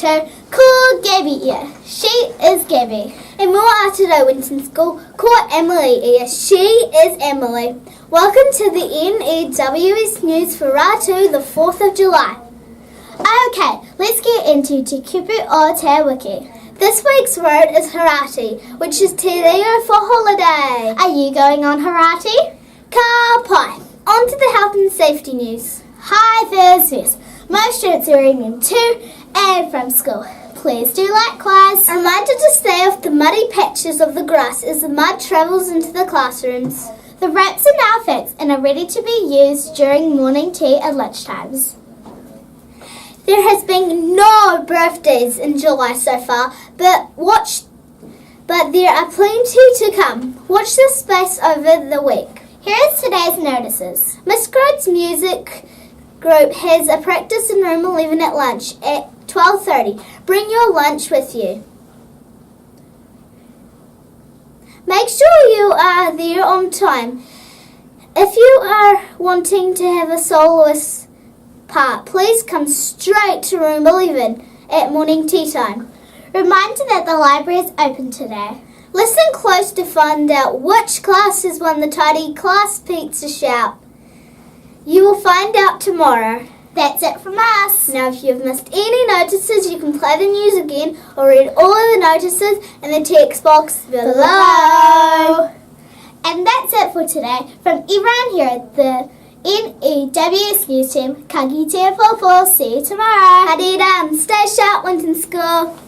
Ratu called Gabby here. She is Gabby. And more Aotearoa Winton School called Emily here. She is Emily. Welcome to the N.E.W.S news for Ratu the 4th of July. Okay, let's get into Te Kupu o Te Wiki. This week's word is Harati, which is Te Reo for holiday. Are you going on Harati? Ka pai. On to the health and safety news. Hi, VIZ VESTS. Most students are reading to and from school. Please do likewise. A reminder to stay off the muddy patches of the grass as the mud travels into the classrooms. The wraps are now fixed and are ready to be used during morning tea and lunchtimes. There has been no birthdays in July so far, but there are plenty to come. Watch this space over the week. Here is today's notices. Miss Grode's music group has a practice in room 11 at lunch at 12:30. Bring your lunch with you. Make sure you are there on time. If you are wanting to have a soloist part, please come straight to room 11 at morning tea time. Reminder that the library is open today. Listen close to find out which class has won the Tidy Class Pizza Shout. You will find out tomorrow. That's it from us. Now if you've missed any notices, you can play the news again or read all of the notices in the text box below. And that's it for today. From everyone here at the N.E.W.S news team, ka kite popo. See you tomorrow. Haere and stay sharp, Winton School.